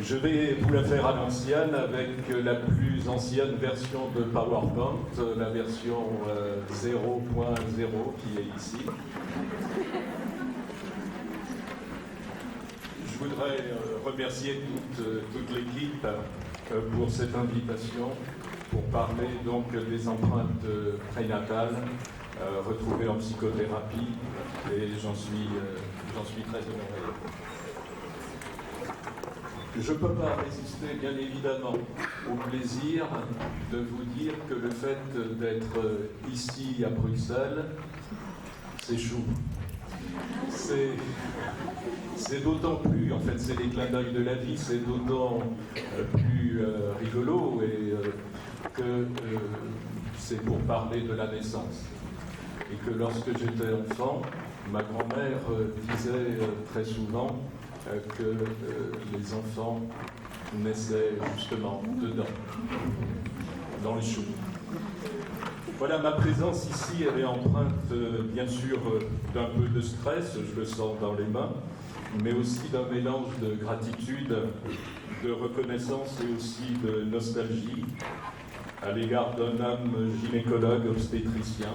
Je vais vous la faire à l'ancienne avec la plus ancienne version de PowerPoint, la version 0.0 qui est ici. Je voudrais remercier toute l'équipe pour cette invitation pour parler donc des empreintes prénatales retrouvées en psychothérapie et j'en suis très honoré. Je ne peux pas résister, bien évidemment, au plaisir de vous dire que le fait d'être ici à Bruxelles, c'est chou. C'est d'autant plus, en fait, c'est les clins d'œil de la vie, c'est d'autant plus rigolo et que c'est pour parler de la naissance. Et que lorsque j'étais enfant, ma grand-mère disait très souvent que les enfants naissaient justement dedans, dans les choux. Voilà, ma présence ici, elle est empreinte bien sûr d'un peu de stress, je le sens dans les mains, mais aussi d'un mélange de gratitude, de reconnaissance et aussi de nostalgie à l'égard d'un homme gynécologue obstétricien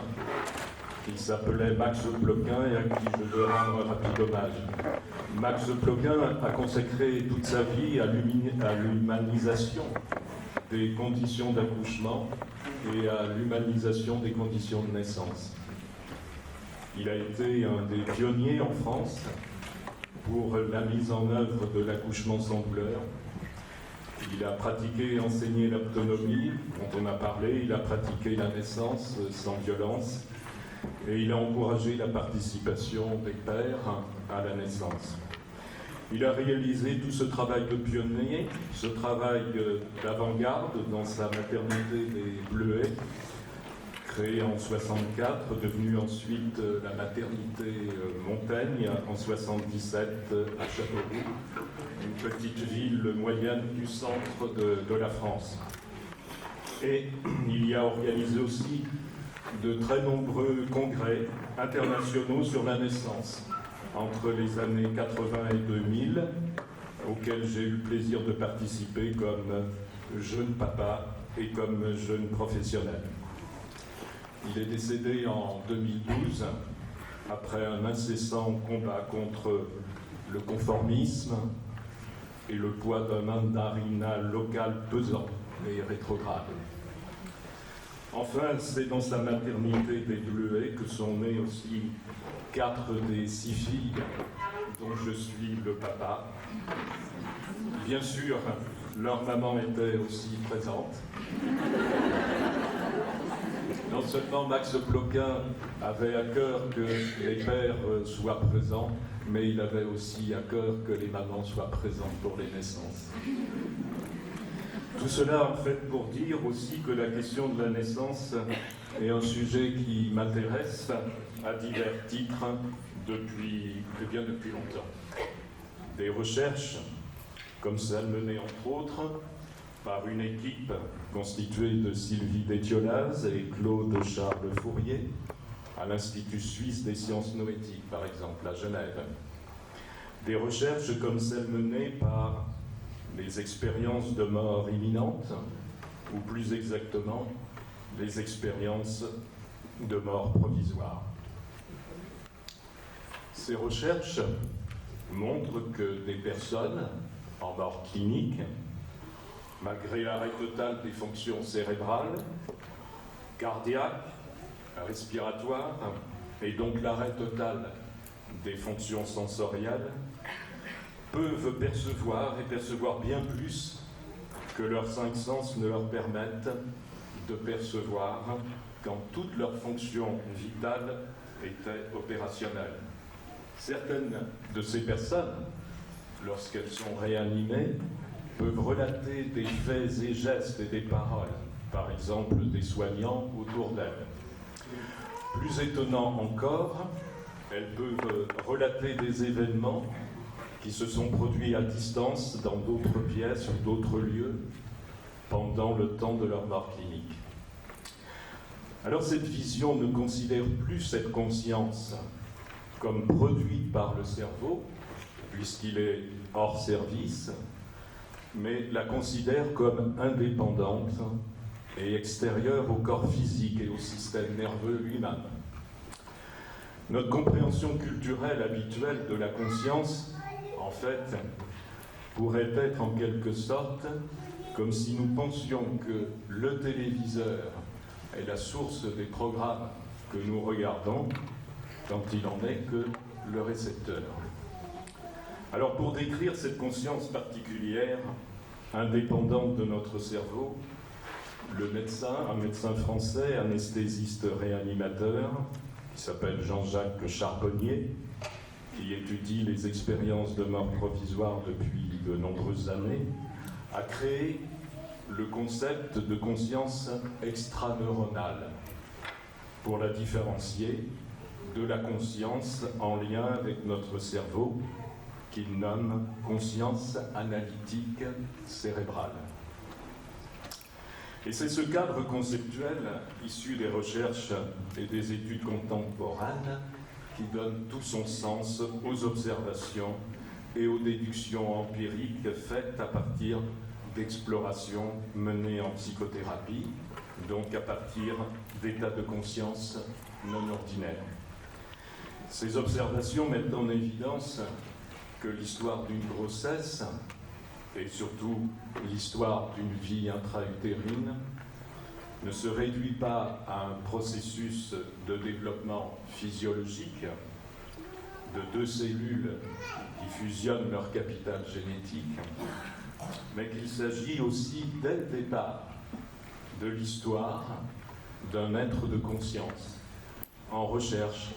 qui s'appelait Max Ploquin et à qui je veux rendre un rapide hommage. Max Ploquin a consacré toute sa vie à l'humanisation des conditions d'accouchement et à l'humanisation des conditions de naissance. Il a été un des pionniers en France pour la mise en œuvre de l'accouchement sans douleur. Il a pratiqué et enseigné l'autonomie, dont on a parlé, il a pratiqué la naissance sans violence, et il a encouragé la participation des pères à la naissance. Il a réalisé tout ce travail de pionnier, ce travail d'avant-garde dans sa maternité des Bleuets, créée en 1964, devenue ensuite la maternité Montaigne en 1977 à Châteauroux, une petite ville moyenne du centre de la France. Et il y a organisé aussi de très nombreux congrès internationaux sur la naissance entre les années 80 et 2000, auxquels j'ai eu le plaisir de participer comme jeune papa et comme jeune professionnel. Il est décédé en 2012 après un incessant combat contre le conformisme et le poids d'un mandarinat local pesant et rétrograde. Enfin, c'est dans sa maternité des Bleuets que sont nées aussi 4 des 6 filles dont je suis le papa. Bien sûr, leur maman était aussi présente. Non seulement Max Ploquin avait à cœur que les pères soient présents, mais il avait aussi à cœur que les mamans soient présentes pour les naissances. Tout cela, en fait, pour dire aussi que la question de la naissance est un sujet qui m'intéresse à divers titres depuis longtemps. Des recherches, comme celle menée entre autres par une équipe constituée de Sylvie Détiolaz et Claude Charles Fourier, à l'Institut suisse des sciences noétiques, par exemple, à Genève. Des recherches comme celles menées par les expériences de mort imminente, ou plus exactement, les expériences de mort provisoire. Ces recherches montrent que des personnes en mort clinique, malgré l'arrêt total des fonctions cérébrales, cardiaques, respiratoires, et donc l'arrêt total des fonctions sensorielles, peuvent percevoir et percevoir bien plus que leurs 5 sens ne leur permettent de percevoir quand toutes leurs fonctions vitales étaient opérationnelles. Certaines de ces personnes, lorsqu'elles sont réanimées, peuvent relater des faits et gestes et des paroles, par exemple des soignants autour d'elles. Plus étonnant encore, elles peuvent relater des événements qui se sont produits à distance dans d'autres pièces ou d'autres lieux pendant le temps de leur mort clinique. Alors cette vision ne considère plus cette conscience comme produite par le cerveau, puisqu'il est hors service, mais la considère comme indépendante et extérieure au corps physique et au système nerveux lui-même. Notre compréhension culturelle habituelle de la conscience, en fait, pourrait être en quelque sorte comme si nous pensions que le téléviseur est la source des programmes que nous regardons quand il n'en est que le récepteur. Alors pour décrire cette conscience particulière, indépendante de notre cerveau, le médecin, un médecin français, anesthésiste réanimateur, qui s'appelle Jean-Jacques Charbonnier, qui étudie les expériences de mort provisoire depuis de nombreuses années, a créé le concept de conscience extraneuronale pour la différencier de la conscience en lien avec notre cerveau, qu'il nomme conscience analytique cérébrale. Et c'est ce cadre conceptuel, issu des recherches et des études contemporaines, qui donne tout son sens aux observations et aux déductions empiriques faites à partir d'explorations menées en psychothérapie, donc à partir d'états de conscience non ordinaires. Ces observations mettent en évidence que l'histoire d'une grossesse, et surtout l'histoire d'une vie intra-utérine, ne se réduit pas à un processus de développement physiologique de deux cellules qui fusionnent leur capital génétique, mais qu'il s'agit aussi, dès le départ, de l'histoire d'un être de conscience en recherche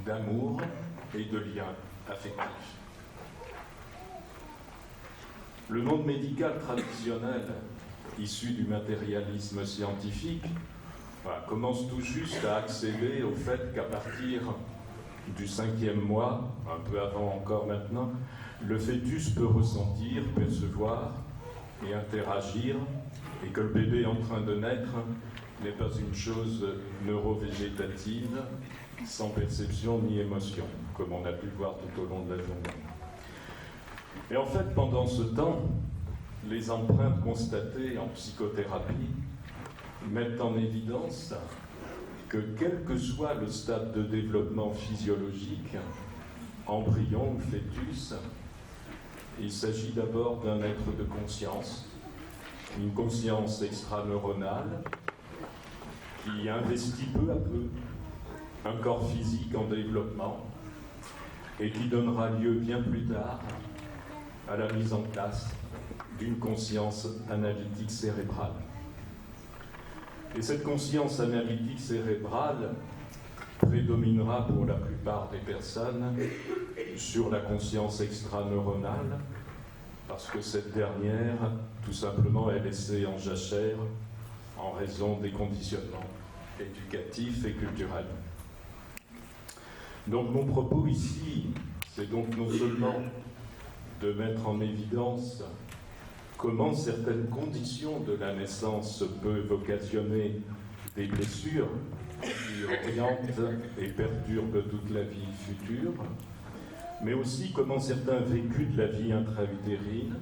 d'amour et de liens affectifs. Le monde médical traditionnel, issu du matérialisme scientifique, commence tout juste à accéder au fait qu'à partir du 5e mois, un peu avant encore maintenant, le fœtus peut ressentir, percevoir et interagir, et que le bébé en train de naître n'est pas une chose neurovégétative, sans perception ni émotion, comme on a pu le voir tout au long de la journée. Et en fait, pendant ce temps, les empreintes constatées en psychothérapie mettent en évidence que quel que soit le stade de développement physiologique, embryon ou fœtus, il s'agit d'abord d'un être de conscience, une conscience extraneuronale qui investit peu à peu un corps physique en développement et qui donnera lieu bien plus tard à la mise en place d'une conscience analytique cérébrale. Et cette conscience analytique cérébrale prédominera pour la plupart des personnes sur la conscience extraneuronale, parce que cette dernière, tout simplement, est laissée en jachère en raison des conditionnements éducatifs et culturels. Donc mon propos ici, c'est donc non seulement de mettre en évidence comment certaines conditions de la naissance peuvent occasionner des blessures qui orientent et perturbent toute la vie future, mais aussi comment certains vécus de la vie intra-utérine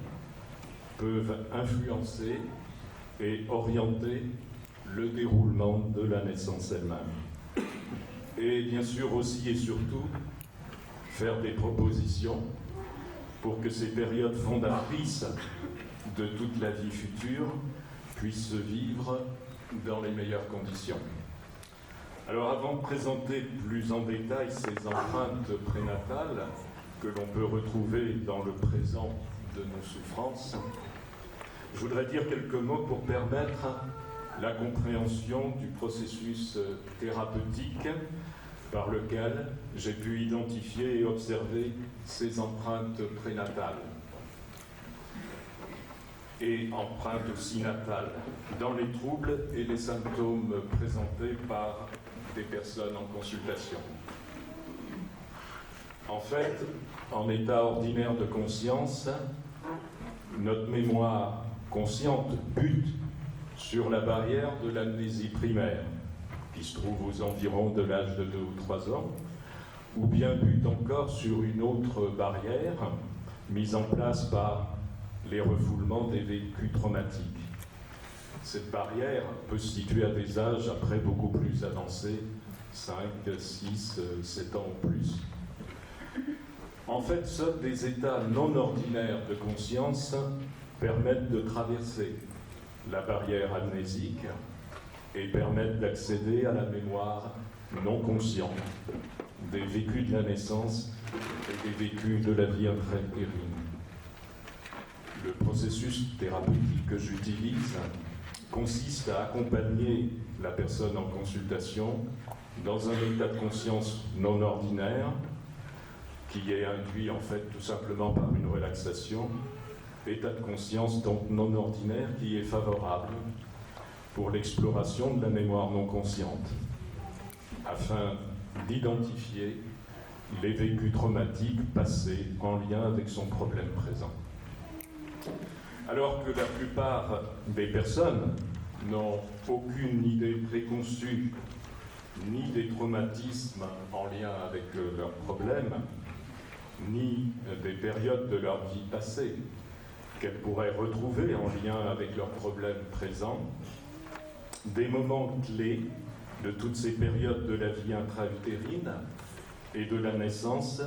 peuvent influencer et orienter le déroulement de la naissance elle-même. Et bien sûr aussi et surtout, faire des propositions pour que ces périodes fondatrices de toute la vie future puissent se vivre dans les meilleures conditions. Alors avant de présenter plus en détail ces empreintes prénatales que l'on peut retrouver dans le présent de nos souffrances, je voudrais dire quelques mots pour permettre la compréhension du processus thérapeutique par lequel j'ai pu identifier et observer ces empreintes prénatales et empreintes aussi natales dans les troubles et les symptômes présentés par des personnes en consultation. En fait, en état ordinaire de conscience, notre mémoire consciente bute sur la barrière de l'amnésie primaire, qui se trouve aux environs de l'âge de 2 ou 3 ans, ou bien bute encore sur une autre barrière mise en place par les refoulements des vécus traumatiques. Cette barrière peut se situer à des âges après beaucoup plus avancés, 5, 6, 7 ans ou plus. En fait, seuls des états non ordinaires de conscience permettent de traverser la barrière amnésique et permettent d'accéder à la mémoire non consciente des vécus de la naissance et des vécus de la vie intra-utérine. Le processus thérapeutique que j'utilise consiste à accompagner la personne en consultation dans un état de conscience non ordinaire qui est induit en fait tout simplement par une relaxation, état de conscience donc non ordinaire qui est favorable pour l'exploration de la mémoire non consciente afin d'identifier les vécus traumatiques passés en lien avec son problème présent. Alors que la plupart des personnes n'ont aucune idée préconçue ni des traumatismes en lien avec leurs problèmes, ni des périodes de leur vie passée qu'elles pourraient retrouver en lien avec leurs problèmes présents, des moments clés de toutes ces périodes de la vie intra-utérine et de la naissance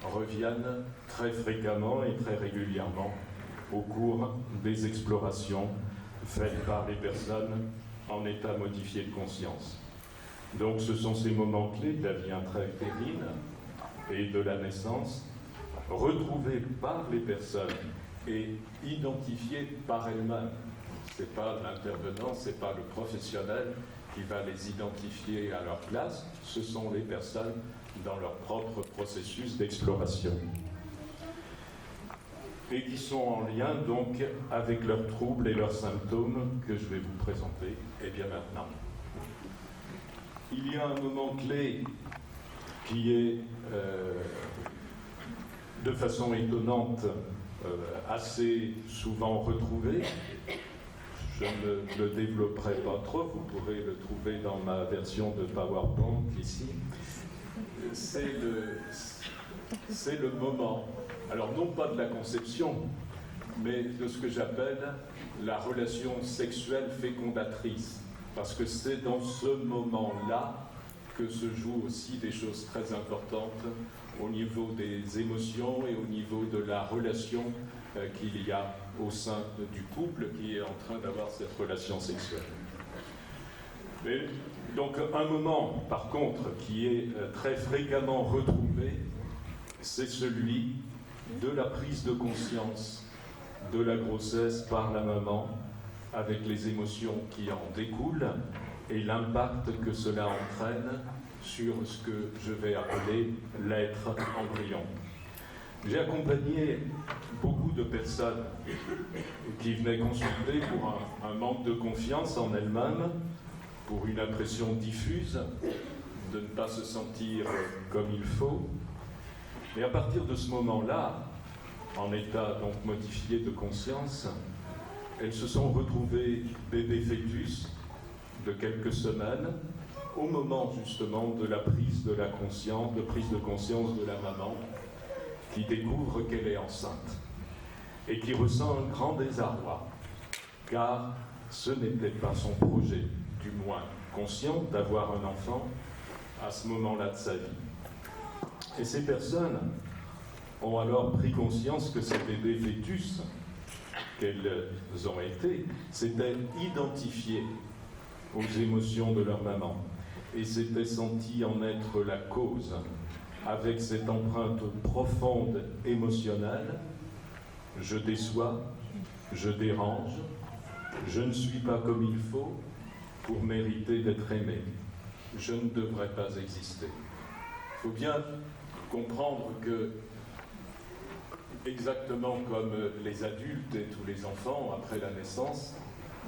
reviennent très fréquemment et très régulièrement au cours des explorations faites par les personnes en état modifié de conscience. Donc ce sont ces moments clés de la vie intra-utérine et de la naissance, retrouvés par les personnes et identifiés par elles-mêmes. Ce n'est pas l'intervenant, ce n'est pas le professionnel qui va les identifier à leur place, ce sont les personnes dans leur propre processus d'exploration. Et qui sont en lien donc avec leurs troubles et leurs symptômes que je vais vous présenter bien maintenant. Il y a un moment clé qui est de façon étonnante assez souvent retrouvé. Je ne le développerai pas trop, vous pourrez le trouver dans ma version de PowerPoint ici. C'est le moment, alors non pas de la conception, mais de ce que j'appelle la relation sexuelle fécondatrice. Parce que c'est dans ce moment-là que se jouent aussi des choses très importantes au niveau des émotions et au niveau de la relation qu'il y a au sein du couple qui est en train d'avoir cette relation sexuelle. Mais, donc un moment, par contre, qui est très fréquemment retrouvé, c'est celui de la prise de conscience de la grossesse par la maman, avec les émotions qui en découlent et l'impact que cela entraîne sur ce que je vais appeler l'être embryon. J'ai accompagné beaucoup de personnes qui venaient consulter pour un manque de confiance en elles-mêmes, pour une impression diffuse de ne pas se sentir comme il faut. Et à partir de ce moment-là, en état donc modifié de conscience, elles se sont retrouvées bébés fœtus de quelques semaines, au moment justement de la prise de la conscience, de prise de conscience de la maman, qui découvre qu'elle est enceinte et qui ressent un grand désarroi, car ce n'était pas son projet, du moins conscient, d'avoir un enfant à ce moment-là de sa vie. Et ces personnes ont alors pris conscience que ces bébés fœtus qu'elles ont été s'étaient identifiés aux émotions de leur maman et s'étaient sentis en être la cause, avec cette empreinte profonde émotionnelle. Je déçois, je dérange, je ne suis pas comme il faut pour mériter d'être aimé. Je ne devrais pas exister. Il faut bien comprendre que, exactement comme les adultes et tous les enfants, après la naissance,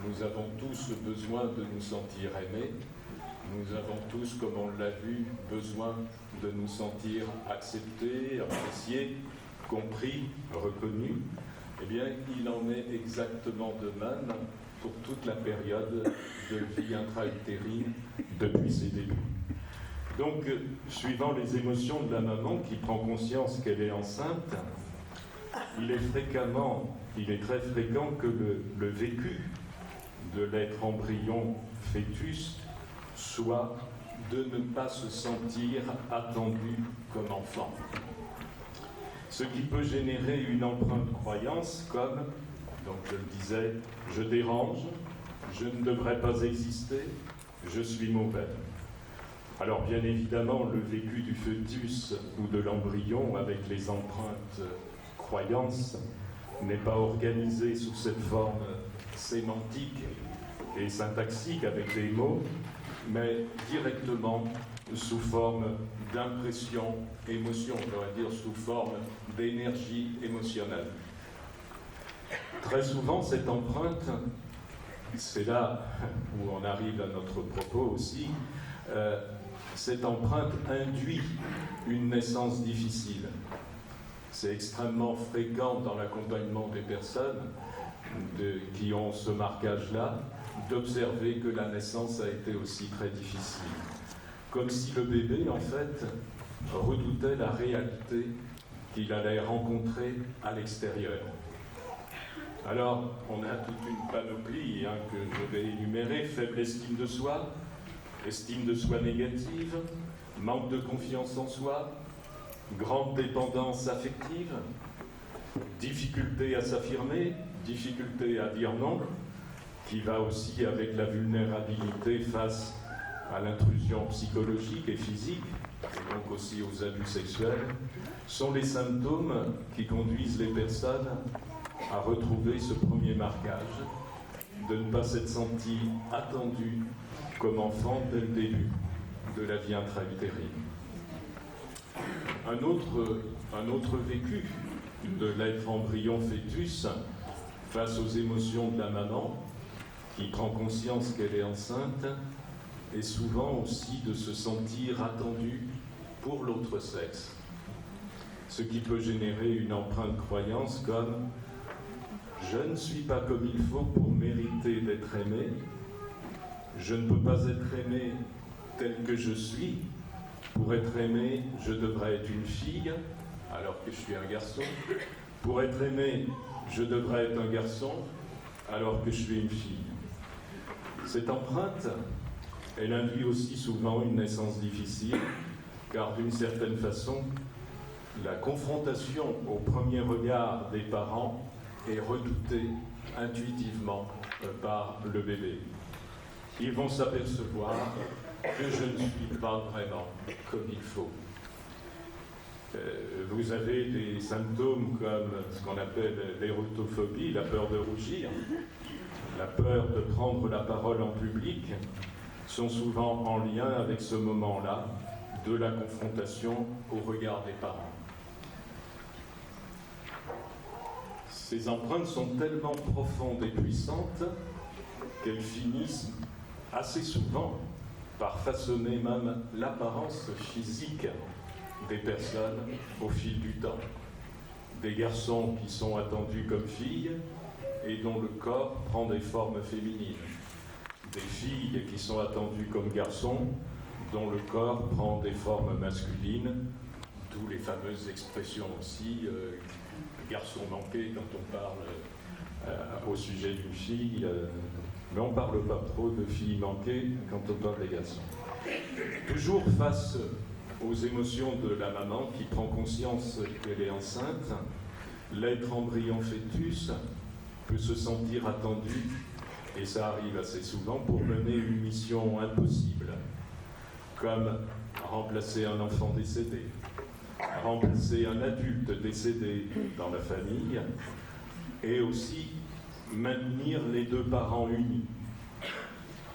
nous avons tous besoin de nous sentir aimés. Nous avons tous, comme on l'a vu, besoin de nous sentir acceptés, appréciés, compris, reconnus. Eh bien, il en est exactement de même pour toute la période de vie intra-utérine depuis ses débuts. Donc, suivant les émotions de la maman qui prend conscience qu'elle est enceinte, il est très fréquent que le vécu de l'être embryon fœtus soit de ne pas se sentir attendu comme enfant. Ce qui peut générer une empreinte croyance comme, donc je le disais, je dérange, je ne devrais pas exister, je suis mauvais. Alors bien évidemment, le vécu du fœtus ou de l'embryon avec les empreintes croyances n'est pas organisé sous cette forme sémantique et syntaxique avec des mots, mais directement sous forme d'impression, émotion, on pourrait dire sous forme d'énergie émotionnelle. Très souvent, cette empreinte, c'est là où on arrive à notre propos aussi, cette empreinte induit une naissance difficile. C'est extrêmement fréquent dans l'accompagnement des personnes qui ont ce marquage-là, d'observer que la naissance a été aussi très difficile. Comme si le bébé, en fait, redoutait la réalité qu'il allait rencontrer à l'extérieur. Alors, on a toute une panoplie que je vais énumérer: faible estime de soi négative, manque de confiance en soi, grande dépendance affective, difficulté à s'affirmer, difficulté à dire non, qui va aussi avec la vulnérabilité face à l'intrusion psychologique et physique, et donc aussi aux abus sexuels, sont les symptômes qui conduisent les personnes à retrouver ce premier marquage, de ne pas s'être senti attendu comme enfant dès le début de la vie intra-utérine. Un autre vécu de l'être embryon fœtus face aux émotions de la maman, qui prend conscience qu'elle est enceinte, et souvent aussi de se sentir attendu pour l'autre sexe. Ce qui peut générer une empreinte croyance comme « je ne suis pas comme il faut pour mériter d'être aimé, je ne peux pas être aimé tel que je suis, pour être aimé, je devrais être une fille, alors que je suis un garçon, pour être aimé, je devrais être un garçon, alors que je suis une fille ». Cette empreinte, elle induit aussi souvent une naissance difficile, car d'une certaine façon, la confrontation au premier regard des parents est redoutée intuitivement par le bébé. Ils vont s'apercevoir que je ne suis pas vraiment comme il faut. Vous avez des symptômes comme ce qu'on appelle l'érotophobie, la peur de rougir, la peur de prendre la parole en public, sont souvent en lien avec ce moment-là de la confrontation au regard des parents. Ces empreintes sont tellement profondes et puissantes qu'elles finissent assez souvent par façonner même l'apparence physique des personnes au fil du temps. Des garçons qui sont attendus comme filles et dont le corps prend des formes féminines. Des filles qui sont attendues comme garçons, dont le corps prend des formes masculines, d'où les fameuses expressions aussi, garçon manqué quand on parle au sujet d'une fille, mais on ne parle pas trop de filles manquées quand on parle des garçons. Toujours face aux émotions de la maman qui prend conscience qu'elle est enceinte, l'être embryon fœtus peut se sentir attendu, et ça arrive assez souvent, pour mener une mission impossible, comme remplacer un enfant décédé, remplacer un adulte décédé dans la famille, et aussi maintenir les deux parents unis,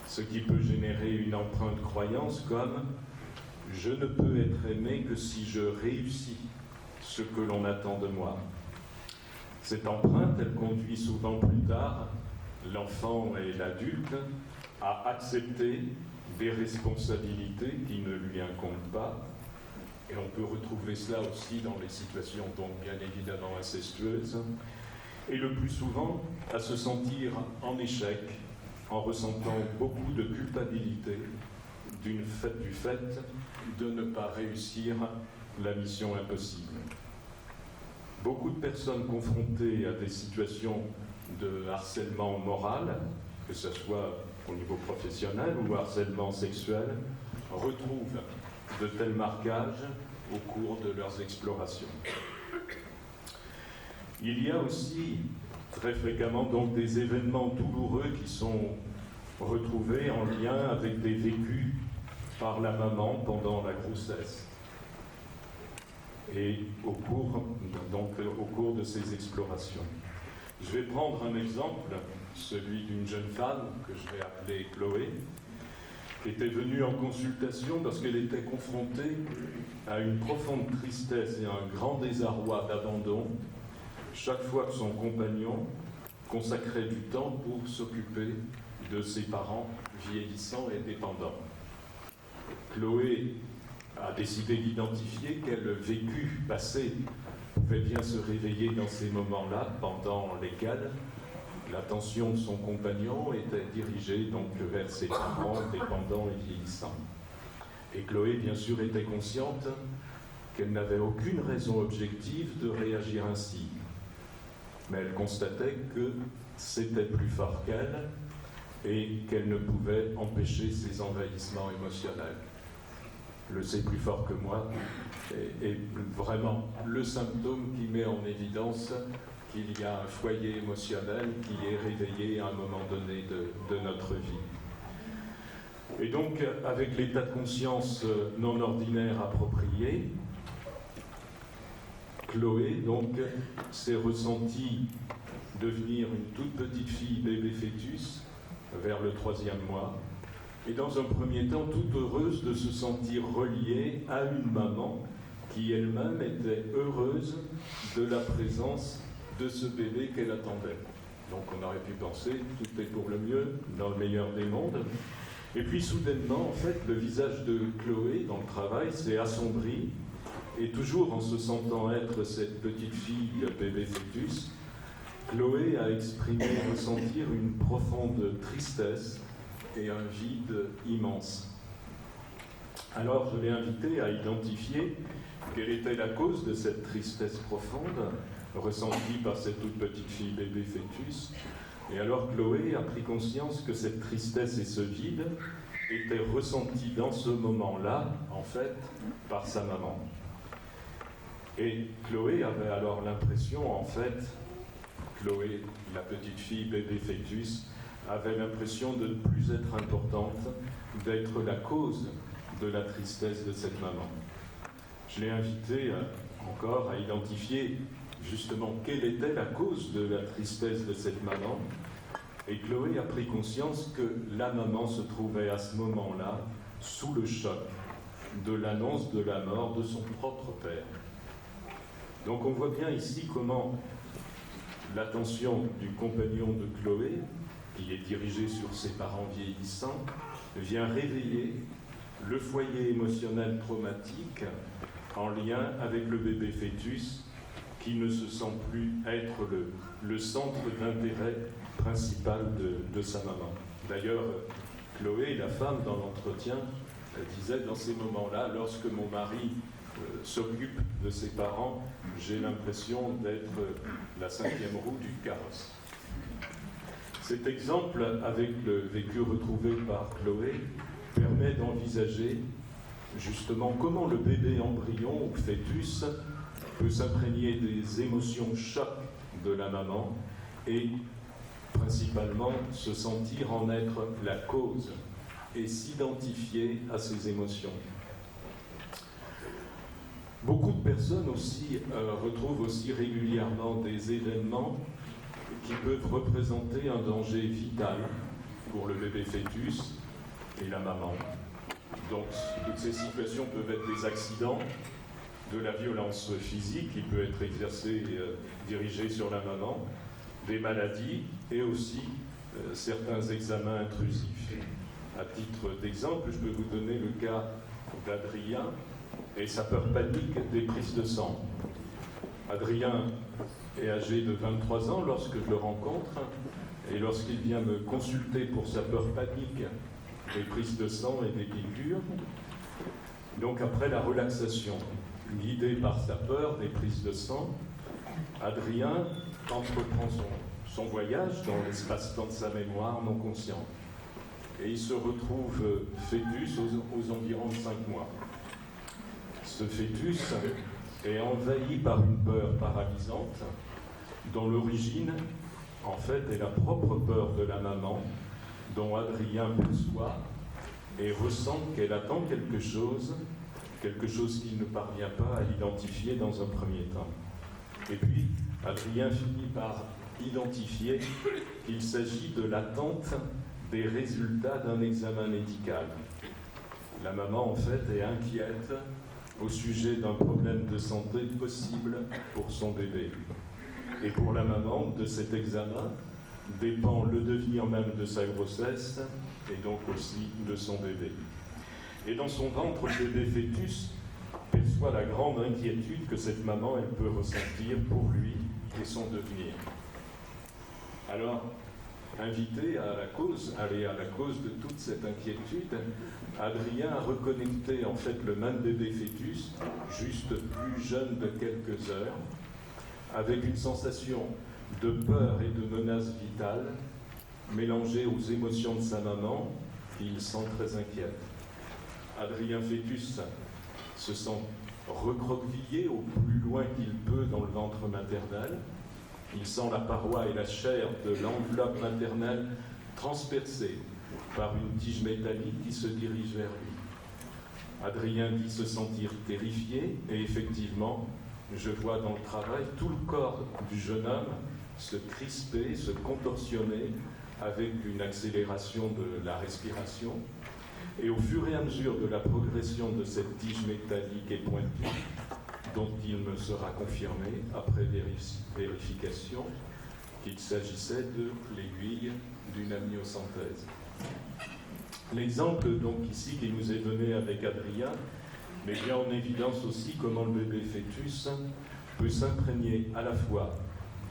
ce qui peut générer une empreinte croyance comme « je ne peux être aimé que si je réussis ce que l'on attend de moi ». Cette empreinte, elle conduit souvent plus tard l'enfant et l'adulte à accepter des responsabilités qui ne lui incombent pas. Et on peut retrouver cela aussi dans les situations donc bien évidemment incestueuses. Et le plus souvent, à se sentir en échec, en ressentant beaucoup de culpabilité du fait de ne pas réussir la mission impossible. Beaucoup de personnes confrontées à des situations de harcèlement moral, que ce soit au niveau professionnel ou harcèlement sexuel, retrouvent de tels marquages au cours de leurs explorations. Il y a aussi très fréquemment donc des événements douloureux qui sont retrouvés en lien avec des vécus par la maman pendant la grossesse et au cours de ces explorations. Je vais prendre un exemple, celui d'une jeune femme que je vais appeler Chloé, qui était venue en consultation parce qu'elle était confrontée à une profonde tristesse et à un grand désarroi d'abandon chaque fois que son compagnon consacrait du temps pour s'occuper de ses parents vieillissants et dépendants. Chloé a décidé d'identifier quel vécu passé pouvait bien se réveiller dans ces moments-là, pendant lesquels l'attention de son compagnon était dirigée donc vers ses parents dépendants et vieillissants. Et Chloé, bien sûr, était consciente qu'elle n'avait aucune raison objective de réagir ainsi. Mais elle constatait que c'était plus fort qu'elle et qu'elle ne pouvait empêcher ses envahissements émotionnels. Le « c'est plus fort que moi » est vraiment le symptôme qui met en évidence qu'il y a un foyer émotionnel qui est réveillé à un moment donné de notre vie. Et donc, avec l'état de conscience non ordinaire approprié, Chloé donc s'est ressentie devenir une toute petite fille bébé fœtus vers le 3e mois, et dans un premier temps toute heureuse de se sentir reliée à une maman qui elle-même était heureuse de la présence de ce bébé qu'elle attendait. Donc on aurait pu penser tout est pour le mieux, dans le meilleur des mondes. Et puis soudainement, en fait, le visage de Chloé dans le travail s'est assombri, et toujours en se sentant être cette petite fille bébé fœtus, Chloé a exprimé, ressentir une profonde tristesse et un vide immense. Alors je l'ai invitée à identifier quelle était la cause de cette tristesse profonde ressentie par cette toute petite fille bébé fœtus. Et alors Chloé a pris conscience que cette tristesse et ce vide étaient ressentis dans ce moment-là, en fait, par sa maman. Et Chloé avait alors l'impression, en fait, Chloé, la petite fille bébé fœtus, avait l'impression de ne plus être importante, d'être la cause de la tristesse de cette maman. Je l'ai invitée encore à identifier justement quelle était la cause de la tristesse de cette maman, et Chloé a pris conscience que la maman se trouvait à ce moment-là sous le choc de l'annonce de la mort de son propre père. Donc on voit bien ici comment l'attention du compagnon de Chloé, qui est dirigée sur ses parents vieillissants, vient réveiller le foyer émotionnel traumatique en lien avec le bébé fœtus qui ne se sent plus être le centre d'intérêt principal de sa maman. D'ailleurs, Chloé, la femme, dans l'entretien, disait dans ces moments-là, lorsque mon mari s'occupe de ses parents, j'ai l'impression d'être la 5e roue du carrosse. Cet exemple, avec le vécu retrouvé par Chloé, permet d'envisager justement comment le bébé embryon ou fœtus peut s'imprégner des émotions choc de la maman et principalement se sentir en être la cause et s'identifier à ces émotions. Beaucoup de personnes aussi retrouvent aussi régulièrement des événements qui peuvent représenter un danger vital pour le bébé fœtus et la maman. Donc, toutes ces situations peuvent être des accidents, de la violence physique qui peut être exercée, dirigée sur la maman, des maladies et aussi certains examens intrusifs. À titre d'exemple, je peux vous donner le cas d'Adrien et sa peur panique des prises de sang. Adrien est âgé de 23 ans lorsque je le rencontre, et lorsqu'il vient me consulter pour sa peur panique des prises de sang et des piqûres, donc après la relaxation, guidé par sa peur des prises de sang, Adrien entreprend son voyage dans l'espace-temps de sa mémoire non consciente. Et il se retrouve fœtus aux environs de 5 mois. Ce fœtus est envahi par une peur paralysante dont l'origine, en fait, est la propre peur de la maman dont Adrien perçoit et ressent qu'elle attend quelque chose qu'il ne parvient pas à identifier dans un premier temps. Et puis, Adrien finit par identifier qu'il s'agit de l'attente des résultats d'un examen médical. La maman, en fait, est inquiète au sujet d'un problème de santé possible pour son bébé. Et pour la maman, de cet examen dépend le devenir même de sa grossesse et donc aussi de son bébé. Et dans son ventre, le bébé fœtus perçoit la grande inquiétude que cette maman elle peut ressentir pour lui et son devenir. Alors, invité à aller à la cause de toute cette inquiétude, Adrien a reconnecté en fait le même bébé fœtus, juste plus jeune de quelques heures, avec une sensation de peur et de menace vitale, mélangée aux émotions de sa maman, qu'il sent très inquiète. Adrien fœtus se sent recroquevillé au plus loin qu'il peut dans le ventre maternel. Il sent la paroi et la chair de l'enveloppe maternelle transpercée par une tige métallique qui se dirige vers lui. Adrien dit se sentir terrifié et effectivement, je vois dans le travail tout le corps du jeune homme se crisper, se contorsionner avec une accélération de la respiration. Et au fur et à mesure de la progression de cette tige métallique et pointue, dont il me sera confirmé, après vérification, qu'il s'agissait de l'aiguille d'une amniosynthèse. L'exemple donc ici qui nous est donné avec Adrien met bien en évidence aussi comment le bébé fœtus peut s'imprégner à la fois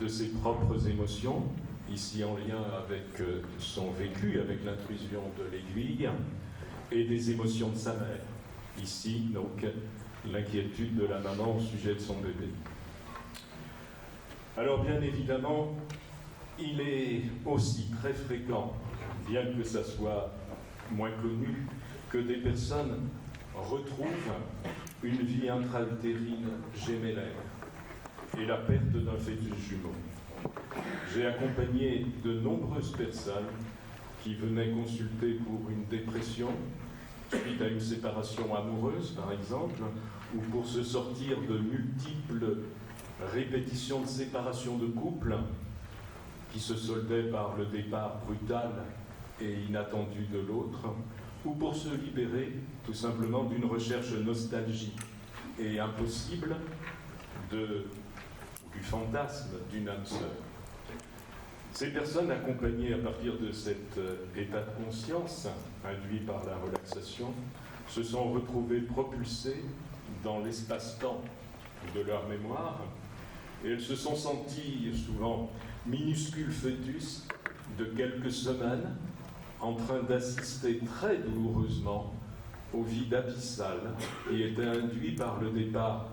de ses propres émotions, ici en lien avec son vécu, avec l'intrusion de l'aiguille, et des émotions de sa mère, ici donc l'inquiétude de la maman au sujet de son bébé. Alors bien évidemment, il est aussi très fréquent, bien que ça soit moins connu, que des personnes retrouvent une vie intra-utérine gémellaire et la perte d'un fœtus jumeau. J'ai accompagné de nombreuses personnes qui venaient consulter pour une dépression suite à une séparation amoureuse, par exemple, ou pour se sortir de multiples répétitions de séparation de couple qui se soldaient par le départ brutal et inattendu de l'autre, ou pour se libérer tout simplement d'une recherche nostalgique et impossible du fantasme d'une âme sœur. Ces personnes accompagnées à partir de cet état de conscience induit par la relaxation se sont retrouvées propulsées dans l'espace-temps de leur mémoire et elles se sont senties souvent minuscules fœtus de quelques semaines en train d'assister très douloureusement au vide abyssal qui était induit par le départ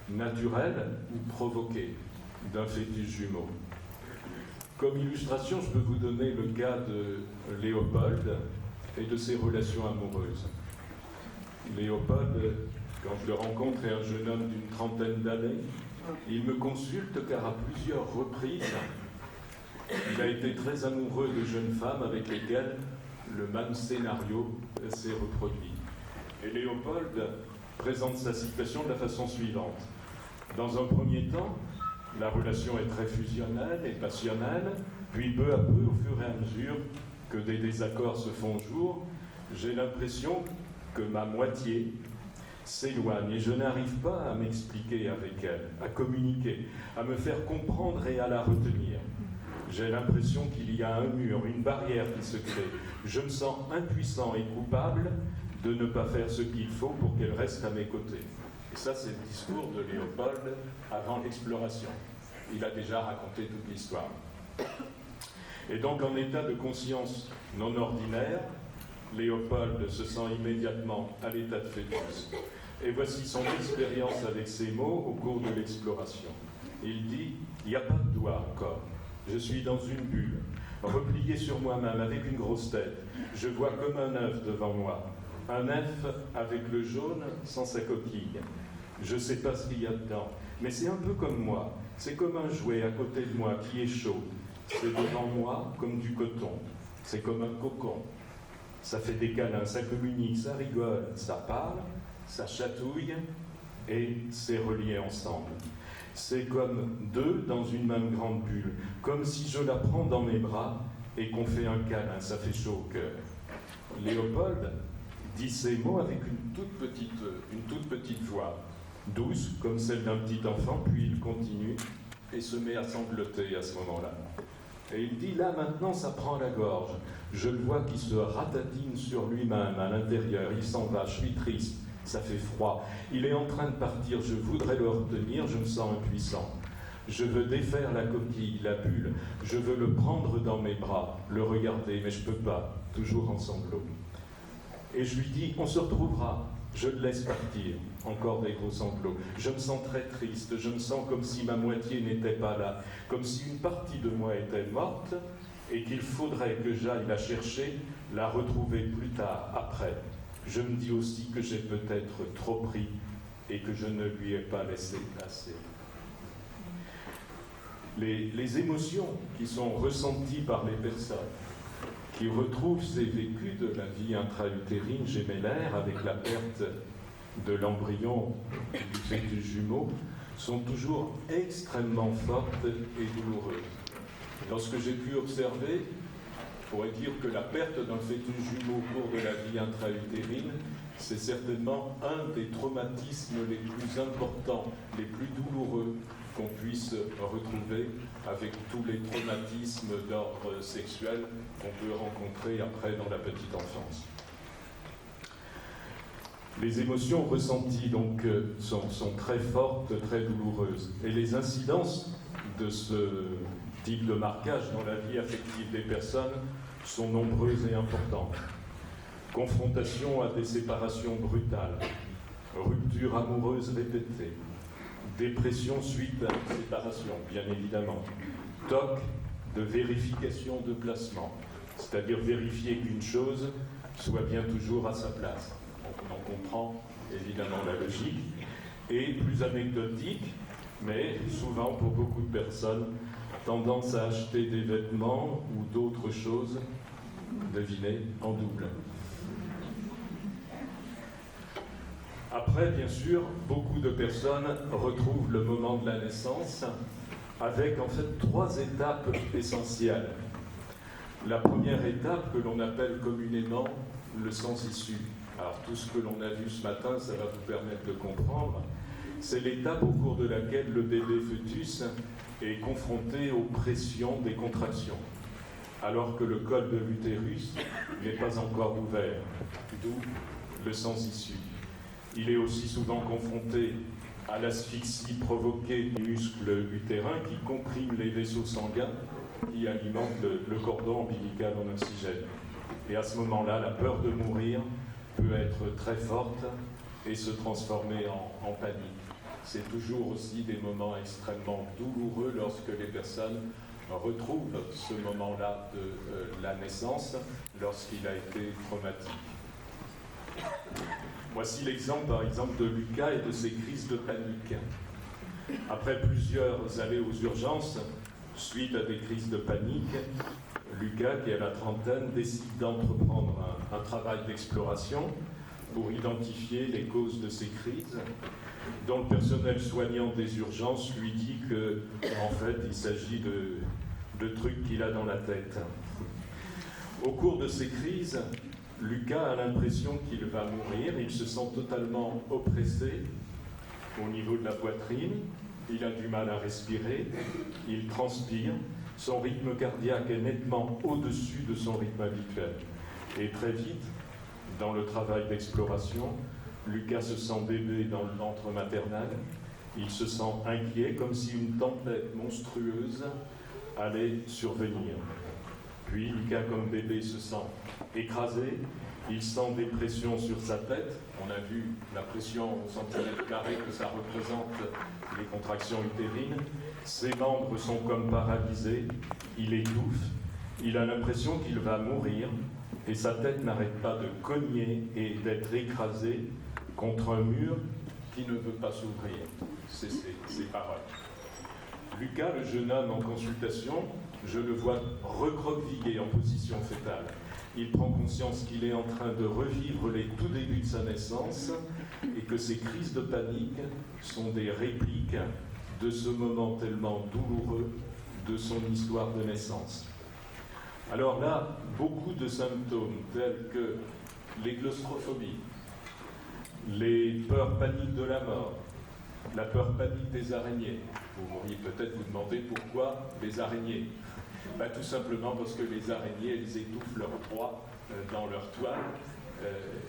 naturel ou provoqué d'un fœtus jumeau. Comme illustration, je peux vous donner le cas de Léopold et de ses relations amoureuses. Léopold, quand je le rencontre, est un jeune homme d'une trentaine d'années. Il me consulte car à plusieurs reprises, il a été très amoureux de jeunes femmes avec lesquelles le même scénario s'est reproduit. Et Léopold présente sa situation de la façon suivante. Dans un premier temps, la relation est très fusionnelle et passionnelle, puis peu à peu, au fur et à mesure que des désaccords se font jour, j'ai l'impression que ma moitié s'éloigne et je n'arrive pas à m'expliquer avec elle, à communiquer, à me faire comprendre et à la retenir. J'ai l'impression qu'il y a un mur, une barrière qui se crée. Je me sens impuissant et coupable de ne pas faire ce qu'il faut pour qu'elle reste à mes côtés. Et ça, c'est le discours de Léopold avant l'exploration. Il a déjà raconté toute l'histoire. Et donc, en état de conscience non ordinaire, Léopold se sent immédiatement à l'état de fœtus. Et voici son expérience avec ces mots au cours de l'exploration. Il dit, il n'y a pas de doigt encore. Je suis dans une bulle, replié sur moi-même avec une grosse tête. Je vois comme un œuf devant moi. Un œuf avec le jaune sans sa coquille. Je ne sais pas ce qu'il y a dedans, mais c'est un peu comme moi. C'est comme un jouet à côté de moi qui est chaud. C'est devant moi comme du coton. C'est comme un cocon. Ça fait des câlins, ça communique, ça rigole, ça parle, ça chatouille et c'est relié ensemble. C'est comme deux dans une même grande bulle, comme si je la prends dans mes bras et qu'on fait un câlin, ça fait chaud au cœur. Léopold dit ces mots avec une toute petite voix, douce comme celle d'un petit enfant, puis il continue et se met à sangloter à ce moment-là. Et il dit, là maintenant ça prend la gorge, je le vois qui se ratatine sur lui-même à l'intérieur, il s'en va, je suis triste, ça fait froid, il est en train de partir, je voudrais le retenir, je me sens impuissant. Je veux défaire la coquille, la bulle, je veux le prendre dans mes bras, le regarder, mais je ne peux pas, toujours en sanglots. Et je lui dis, on se retrouvera, je le laisse partir, encore des gros sanglots. Je me sens très triste, je me sens comme si ma moitié n'était pas là, comme si une partie de moi était morte et qu'il faudrait que j'aille la chercher, la retrouver plus tard, après. Je me dis aussi que j'ai peut-être trop pris et que je ne lui ai pas laissé assez. Les émotions qui sont ressenties par les personnes qui retrouvent ces vécus de la vie intra-utérine gémellaire avec la perte de l'embryon du fœtus jumeau sont toujours extrêmement fortes et douloureuses. Lorsque j'ai pu observer, on pourrait dire que la perte d'un fœtus jumeau au cours de la vie intra-utérine, c'est certainement un des traumatismes les plus importants, les plus douloureux qu'on puisse retrouver avec tous les traumatismes d'ordre sexuel qu'on peut rencontrer après dans la petite enfance. Les émotions ressenties donc sont très fortes, très douloureuses. Et les incidences de ce type de marquage dans la vie affective des personnes sont nombreuses et importantes. Confrontation à des séparations brutales, ruptures amoureuses répétées, dépression suite à une séparation, bien évidemment, TOC de vérification de placement, c'est-à-dire vérifier qu'une chose soit bien toujours à sa place. On en comprend évidemment la logique, et plus anecdotique, mais souvent pour beaucoup de personnes, tendance à acheter des vêtements ou d'autres choses, devinez, en double. Après, bien sûr, beaucoup de personnes retrouvent le moment de la naissance avec en fait 3 étapes essentielles. La première étape que l'on appelle communément le sens issu. Alors tout ce que l'on a vu ce matin, ça va vous permettre de comprendre. C'est l'étape au cours de laquelle le bébé fœtus est confronté aux pressions des contractions, alors que le col de l'utérus n'est pas encore ouvert, d'où le sens issu. Il est aussi souvent confronté à l'asphyxie provoquée du muscle utérin qui comprime les vaisseaux sanguins qui alimentent le cordon ombilical en oxygène. Et à ce moment-là, la peur de mourir peut être très forte et se transformer en panique. C'est toujours aussi des moments extrêmement douloureux lorsque les personnes retrouvent ce moment-là de la naissance, lorsqu'il a été traumatique. Voici l'exemple, par exemple, de Lucas et de ses crises de panique. Après plusieurs allées aux urgences, suite à des crises de panique, Lucas, qui a la trentaine, décide d'entreprendre un travail d'exploration pour identifier les causes de ces crises, dont le personnel soignant des urgences lui dit que, en fait, il s'agit de trucs qu'il a dans la tête. Au cours de ces crises, Lucas a l'impression qu'il va mourir, il se sent totalement oppressé au niveau de la poitrine, il a du mal à respirer, il transpire, son rythme cardiaque est nettement au-dessus de son rythme habituel. Et très vite, dans le travail d'exploration, Lucas se sent bébé dans le ventre maternel, il se sent inquiet, comme si une tempête monstrueuse allait survenir. Puis Lucas, comme bébé, se sent écrasé, Il sent des pressions sur sa tête. On a vu la pression au centimètre carré que ça représente les contractions utérines. Ses membres sont comme paralysés. Il étouffe. Il a l'impression qu'il va mourir. Et sa tête n'arrête pas de cogner et d'être écrasée contre un mur qui ne veut pas s'ouvrir. C'est ses paroles. Lucas, le jeune homme en consultation, je le vois recroquevillé en position fétale. Il prend conscience qu'il est en train de revivre les tout débuts de sa naissance et que ces crises de panique sont des répliques de ce moment tellement douloureux de son histoire de naissance. Alors là, beaucoup de symptômes tels que les claustrophobies, les peurs paniques de la mort, la peur panique des araignées. Vous pourriez peut-être vous demander pourquoi les araignées. Tout simplement parce que les araignées, elles étouffent leur proie dans leur toile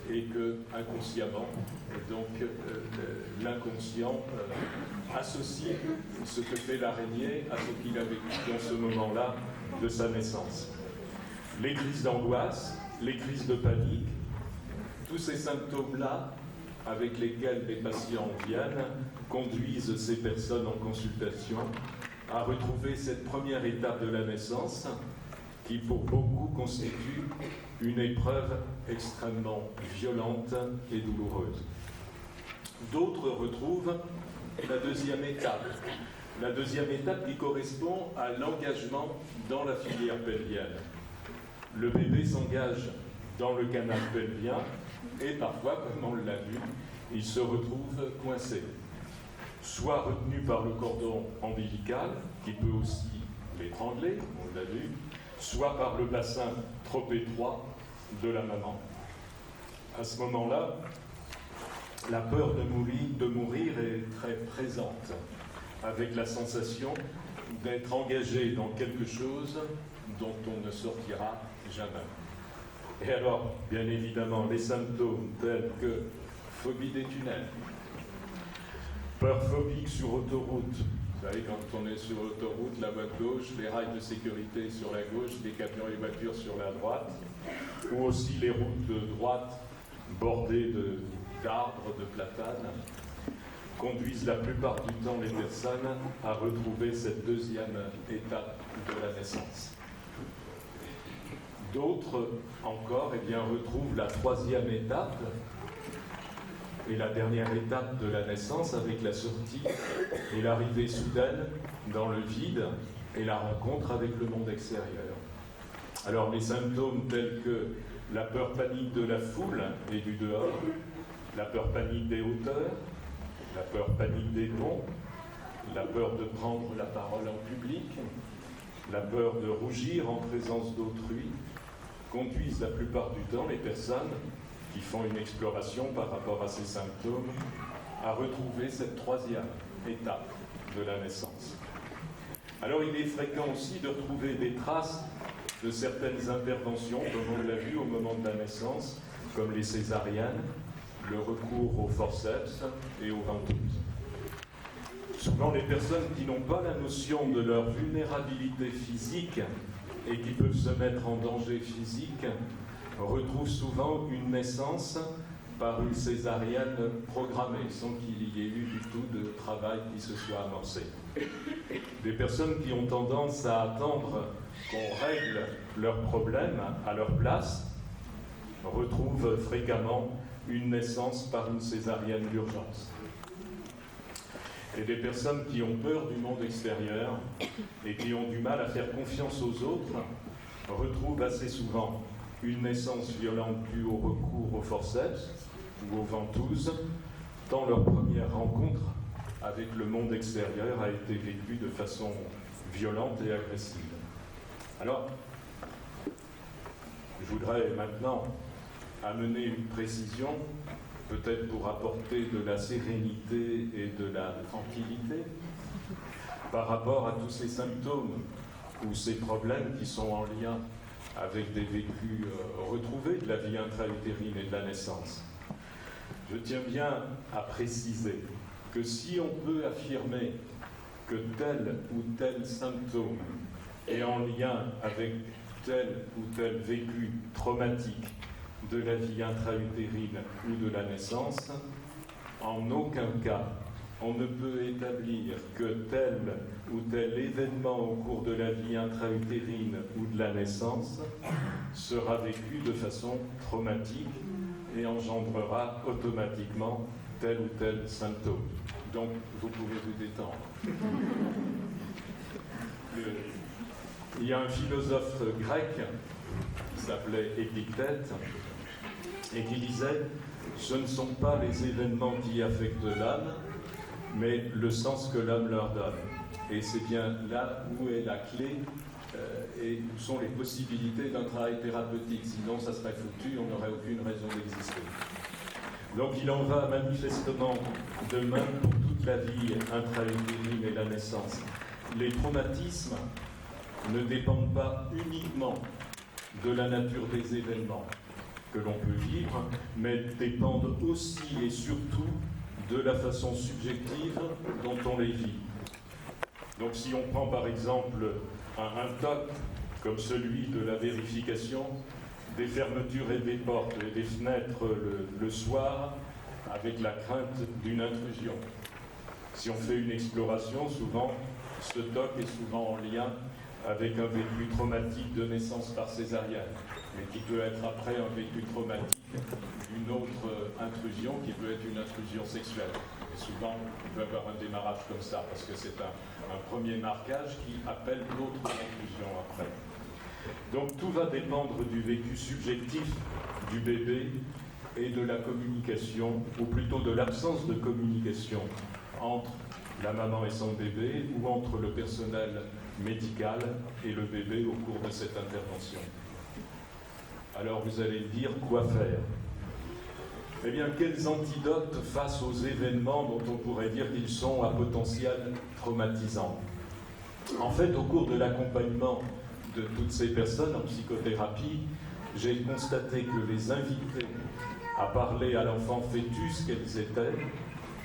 et que inconsciemment, l'inconscient associe ce que fait l'araignée à ce qu'il a vécu dans ce moment-là de sa naissance. Les crises d'angoisse, les crises de panique, tous ces symptômes-là avec lesquels les patients viennent conduisent ces personnes en consultation à retrouver cette première étape de la naissance qui, pour beaucoup, constitue une épreuve extrêmement violente et douloureuse. D'autres retrouvent la deuxième étape qui correspond à l'engagement dans la filière pelvienne. Le bébé s'engage dans le canal pelvien et parfois, comme on l'a vu, il se retrouve coincé, soit retenu par le cordon ombilical, qui peut aussi l'étrangler, on l'a vu, soit par le bassin trop étroit de la maman. À ce moment-là, la peur de mourir est très présente, avec la sensation d'être engagé dans quelque chose dont on ne sortira jamais. Et alors, bien évidemment, les symptômes tels que phobie des tunnels, peur phobique sur autoroute. Vous savez, quand on est sur l'autoroute, la voie de gauche, les rails de sécurité sur la gauche, les camions et les voitures sur la droite, ou aussi les routes de droite bordées d'arbres, de platanes, conduisent la plupart du temps les personnes à retrouver cette deuxième étape de la naissance. D'autres encore retrouvent la troisième étape et la dernière étape de la naissance avec la sortie et l'arrivée soudaine dans le vide et la rencontre avec le monde extérieur. Alors les symptômes tels que la peur panique de la foule et du dehors, la peur panique des hauteurs, la peur panique des ponts, la peur de prendre la parole en public, la peur de rougir en présence d'autrui, conduisent la plupart du temps les personnes qui font une exploration par rapport à ces symptômes à retrouver cette troisième étape de la naissance. Alors il est fréquent aussi de retrouver des traces de certaines interventions, comme on l'a vu au moment de la naissance, comme les césariennes, le recours aux forceps et aux ventouses. Souvent les personnes qui n'ont pas la notion de leur vulnérabilité physique et qui peuvent se mettre en danger physique retrouvent souvent une naissance par une césarienne programmée, sans qu'il y ait eu du tout de travail qui se soit amorcé. Des personnes qui ont tendance à attendre qu'on règle leurs problèmes à leur place retrouvent fréquemment une naissance par une césarienne d'urgence. Et des personnes qui ont peur du monde extérieur et qui ont du mal à faire confiance aux autres retrouvent assez souvent une naissance violente due au recours aux forceps ou aux ventouses, tant leur première rencontre avec le monde extérieur a été vécue de façon violente et agressive. Alors, je voudrais maintenant amener une précision, peut-être pour apporter de la sérénité et de la tranquillité, par rapport à tous ces symptômes ou ces problèmes qui sont en lien avec des vécus retrouvés de la vie intra-utérine et de la naissance. Je tiens bien à préciser que si on peut affirmer que tel ou tel symptôme est en lien avec tel ou tel vécu traumatique de la vie intra-utérine ou de la naissance, en aucun cas on ne peut établir que tel ou tel événement au cours de la vie intra-utérine ou de la naissance sera vécu de façon traumatique et engendrera automatiquement tel ou tel symptôme. Donc, vous pouvez vous détendre. Il y a un philosophe grec qui s'appelait Épictète et qui disait « Ce ne sont pas les événements qui affectent l'âme, mais le sens que l'âme leur donne. » Et c'est bien là où est la clé et où sont les possibilités d'un travail thérapeutique. Sinon, ça serait foutu, on n'aurait aucune raison d'exister. Donc il en va manifestement de même pour toute la vie intra-utérine et la naissance. Les traumatismes ne dépendent pas uniquement de la nature des événements que l'on peut vivre, mais dépendent aussi et surtout de la façon subjective dont on les vit. Donc si on prend par exemple un TOC comme celui de la vérification des fermetures et des portes et des fenêtres le soir avec la crainte d'une intrusion. Si on fait une exploration, souvent ce TOC est souvent en lien avec un vécu traumatique de naissance par césarienne, mais qui peut être après un vécu traumatique d'une autre intrusion, qui peut être une intrusion sexuelle. Et souvent, on peut avoir un démarrage comme ça, parce que c'est un premier marquage qui appelle l'autre intrusion après. Donc tout va dépendre du vécu subjectif du bébé et de la communication, ou plutôt de l'absence de communication entre la maman et son bébé, ou entre le personnel médical et le bébé au cours de cette intervention. Alors vous allez me dire quoi faire? Eh bien, quels antidotes face aux événements dont on pourrait dire qu'ils sont à potentiel traumatisant? En fait, au cours de l'accompagnement de toutes ces personnes en psychothérapie, j'ai constaté que les inviter à parler à l'enfant fœtus qu'elles étaient,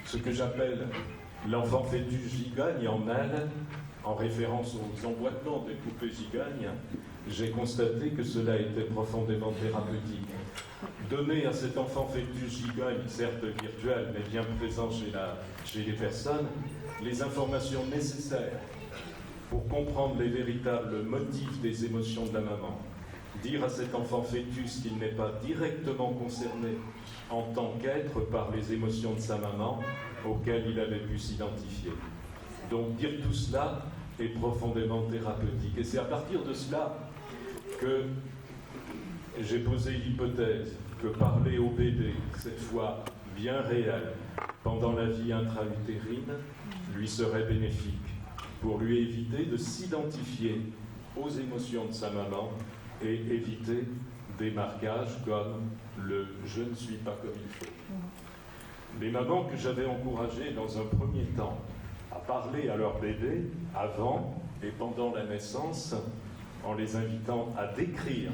ce que j'appelle l'enfant fœtus gigogne en elle, en référence aux emboîtements des poupées gigognes, j'ai constaté que cela était profondément thérapeutique. Donner à cet enfant fœtus gigogne, certes virtuel, mais bien présent chez les personnes, les informations nécessaires pour comprendre les véritables motifs des émotions de la maman. Dire à cet enfant fœtus qu'il n'est pas directement concerné en tant qu'être par les émotions de sa maman auxquelles il avait pu s'identifier. Donc dire tout cela est profondément thérapeutique. Et c'est à partir de cela que j'ai posé l'hypothèse que parler au bébé, cette fois bien réel, pendant la vie intra-utérine, lui serait bénéfique, pour lui éviter de s'identifier aux émotions de sa maman et éviter des marquages comme le « je ne suis pas comme il faut ». Les mamans que j'avais encouragées dans un premier temps à parler à leur bébé avant et pendant la naissance, en les invitant à décrire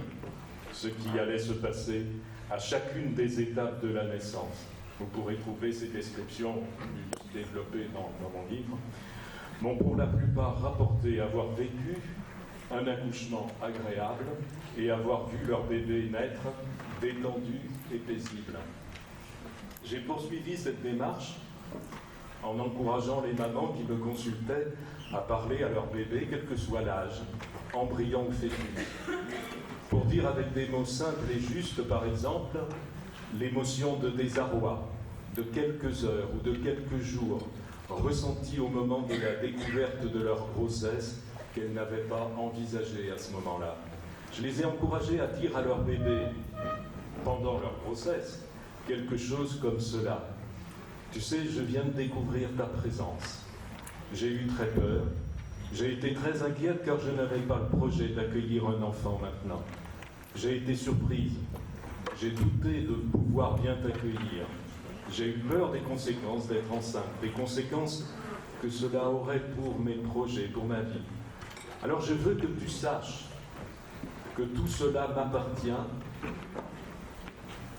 ce qui allait se passer à chacune des étapes de la naissance. Vous pourrez trouver ces descriptions développées dans mon livre. M'ont pour la plupart rapporté avoir vécu un accouchement agréable et avoir vu leur bébé naître détendu et paisible. J'ai poursuivi cette démarche en encourageant les mamans qui me consultaient à parler à leur bébé, quel que soit l'âge, embryon ou fœtus, pour dire avec des mots simples et justes, par exemple, l'émotion de désarroi de quelques heures ou de quelques jours ressentie au moment de la découverte de leur grossesse qu'elles n'avaient pas envisagée à ce moment-là. Je les ai encouragées à dire à leur bébé, pendant leur grossesse, quelque chose comme cela. Tu sais, je viens de découvrir ta présence. J'ai eu très peur. J'ai été très inquiète car je n'avais pas le projet d'accueillir un enfant maintenant. J'ai été surprise. J'ai douté de pouvoir bien t'accueillir. J'ai eu peur des conséquences d'être enceinte, des conséquences que cela aurait pour mes projets, pour ma vie. Alors je veux que tu saches que tout cela m'appartient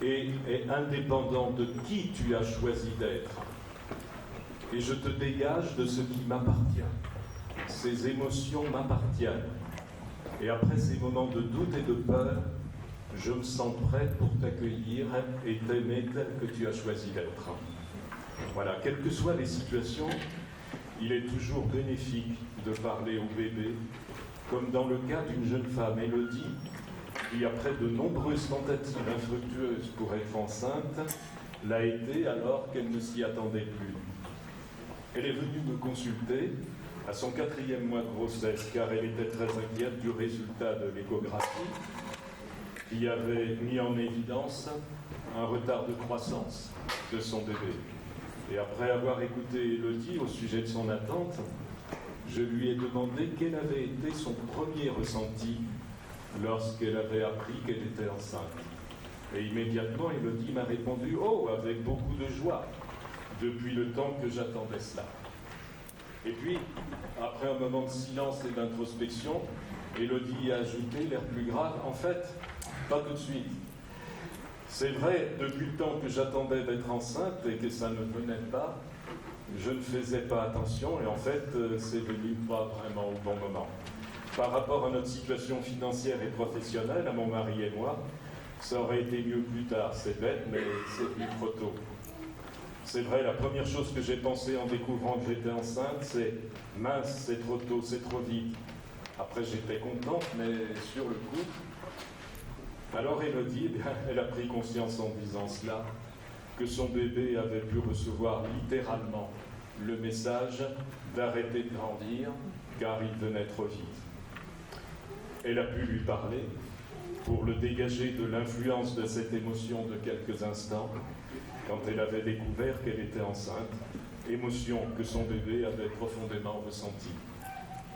et est indépendant de qui tu as choisi d'être. Et je te dégage de ce qui m'appartient. Ces émotions m'appartiennent. Et après ces moments de doute et de peur, je me sens prêt pour t'accueillir et t'aimer tel que tu as choisi d'être. Voilà, quelles que soient les situations, il est toujours bénéfique de parler au bébé, comme dans le cas d'une jeune femme, Élodie, qui, après de nombreuses tentatives infructueuses pour être enceinte, l'a été alors qu'elle ne s'y attendait plus. Elle est venue me consulter à son 4e mois de grossesse, car elle était très inquiète du résultat de l'échographie, qui avait mis en évidence un retard de croissance de son bébé. Et après avoir écouté Élodie au sujet de son attente, je lui ai demandé quel avait été son premier ressenti lorsqu'elle avait appris qu'elle était enceinte. Et immédiatement, Élodie m'a répondu « Oh, avec beaucoup de joie, depuis le temps que j'attendais cela. » Et puis, après un moment de silence et d'introspection, Élodie a ajouté, l'air plus grave, « En fait, pas tout de suite. C'est vrai, depuis le temps que j'attendais d'être enceinte et que ça ne venait pas, je ne faisais pas attention et en fait, c'est venu pas vraiment au bon moment. Par rapport à notre situation financière et professionnelle, à mon mari et moi, ça aurait été mieux plus tard. C'est bête, mais c'est venu trop tôt. C'est vrai, la première chose que j'ai pensé en découvrant que j'étais enceinte, c'est « mince, c'est trop tôt, c'est trop vite ». Après, j'étais contente, mais sur le coup... Alors Élodie, eh bien, elle a pris conscience en disant cela, que son bébé avait pu recevoir littéralement le message d'arrêter de grandir, car il venait trop vite. Elle a pu lui parler pour le dégager de l'influence de cette émotion de quelques instants, quand elle avait découvert qu'elle était enceinte, émotion que son bébé avait profondément ressentie.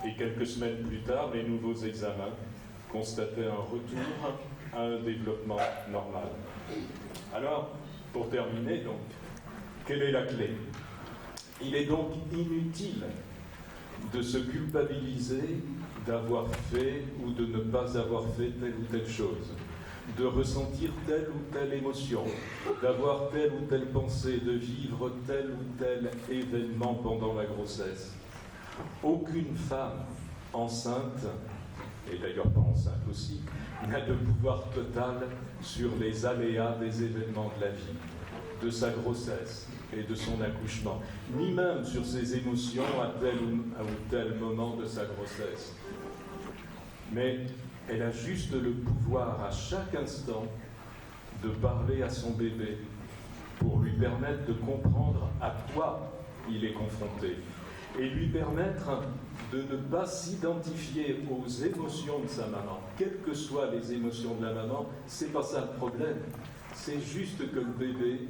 Et quelques semaines plus tard, les nouveaux examens constataient un retour à un développement normal. Alors, pour terminer, donc, quelle est la clé? Il est donc inutile de se culpabiliser d'avoir fait ou de ne pas avoir fait telle ou telle chose, de ressentir telle ou telle émotion, d'avoir telle ou telle pensée, de vivre tel ou tel événement pendant la grossesse. Aucune femme enceinte, et d'ailleurs pas enceinte aussi, n'a de pouvoir total sur les aléas des événements de la vie, de sa grossesse et de son accouchement, ni même sur ses émotions à tel ou tel moment de sa grossesse. Mais elle a juste le pouvoir à chaque instant de parler à son bébé pour lui permettre de comprendre à quoi il est confronté et lui permettre de ne pas s'identifier aux émotions de sa maman. Quelles que soient les émotions de la maman, c'est pas ça le problème. C'est juste que le bébé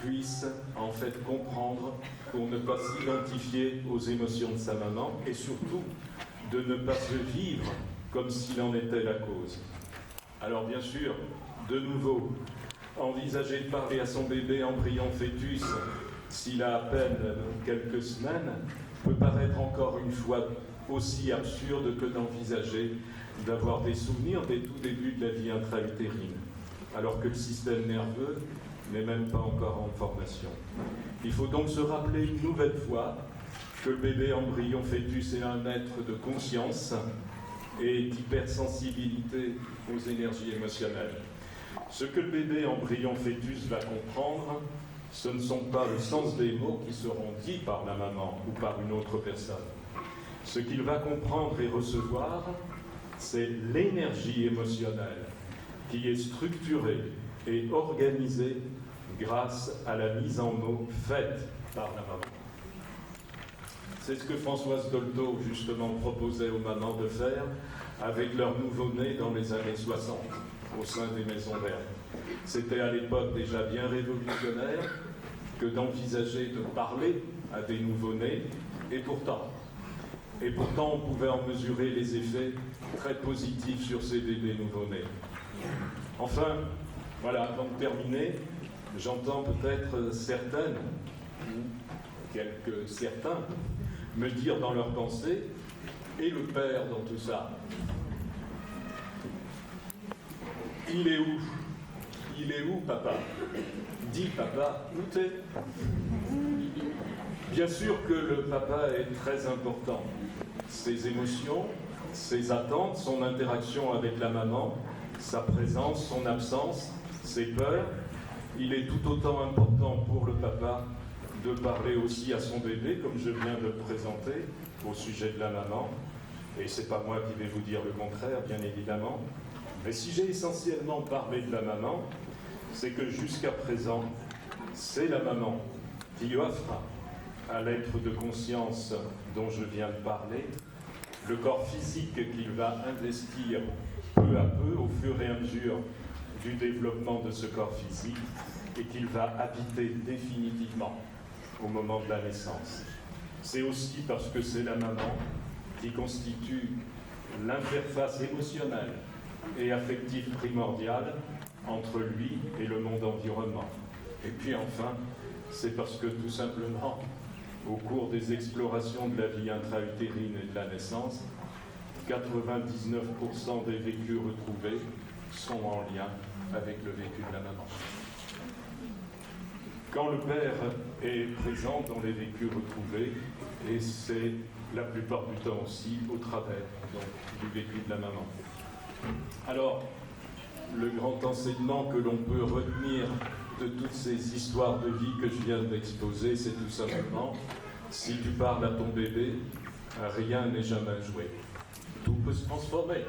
puisse en fait comprendre pour ne pas s'identifier aux émotions de sa maman et surtout de ne pas se vivre comme s'il en était la cause. Alors bien sûr, de nouveau, envisager de parler à son bébé embryon fœtus s'il a à peine quelques semaines peut paraître encore une fois aussi absurde que d'envisager d'avoir des souvenirs des tout débuts de la vie intra-utérine, alors que le système nerveux n'est même pas encore en formation. Il faut donc se rappeler une nouvelle fois que le bébé embryon fœtus est un être de conscience et d'hypersensibilité aux énergies émotionnelles. Ce que le bébé embryon fœtus va comprendre, ce ne sont pas le sens des mots qui seront dits par la maman ou par une autre personne. Ce qu'il va comprendre et recevoir, c'est l'énergie émotionnelle qui est structurée et organisée grâce à la mise en mots faite par la maman. C'est ce que Françoise Dolto, justement, proposait aux mamans de faire avec leurs nouveau-nés dans les années 60, au sein des maisons vertes. C'était à l'époque déjà bien révolutionnaire que d'envisager de parler à des nouveau-nés, et pourtant, on pouvait en mesurer les effets très positifs sur ces bébés nouveau-nés. Enfin, voilà, avant de terminer, j'entends peut-être certaines, ou certains, me dire dans leurs pensées, et le père dans tout ça? Il est où? Il est où, papa? Dis, papa, où t'es? Bien sûr que le papa est très important. Ses émotions, ses attentes, son interaction avec la maman, sa présence, son absence, ses peurs. Il est tout autant important pour le papa de parler aussi à son bébé, comme je viens de le présenter, au sujet de la maman. Et c'est pas moi qui vais vous dire le contraire, bien évidemment. Mais si j'ai essentiellement parlé de la maman, c'est que jusqu'à présent, c'est la maman qui offre à l'être de conscience dont je viens de parler le corps physique qu'il va investir peu à peu au fur et à mesure du développement de ce corps physique et qu'il va habiter définitivement au moment de la naissance. C'est aussi parce que c'est la maman qui constitue l'interface émotionnelle et affective primordiale entre lui et le monde environnant. Et puis enfin, c'est parce que tout simplement, au cours des explorations de la vie intra-utérine et de la naissance, 99% des vécus retrouvés sont en lien avec le vécu de la maman. Quand le père est présent dans les vécus retrouvés, et c'est la plupart du temps aussi au travers donc, du vécu de la maman. Alors, le grand enseignement que l'on peut retenir de toutes ces histoires de vie que je viens d'exposer, c'est tout simplement, si tu parles à ton bébé, rien n'est jamais joué. Tout peut se transformer.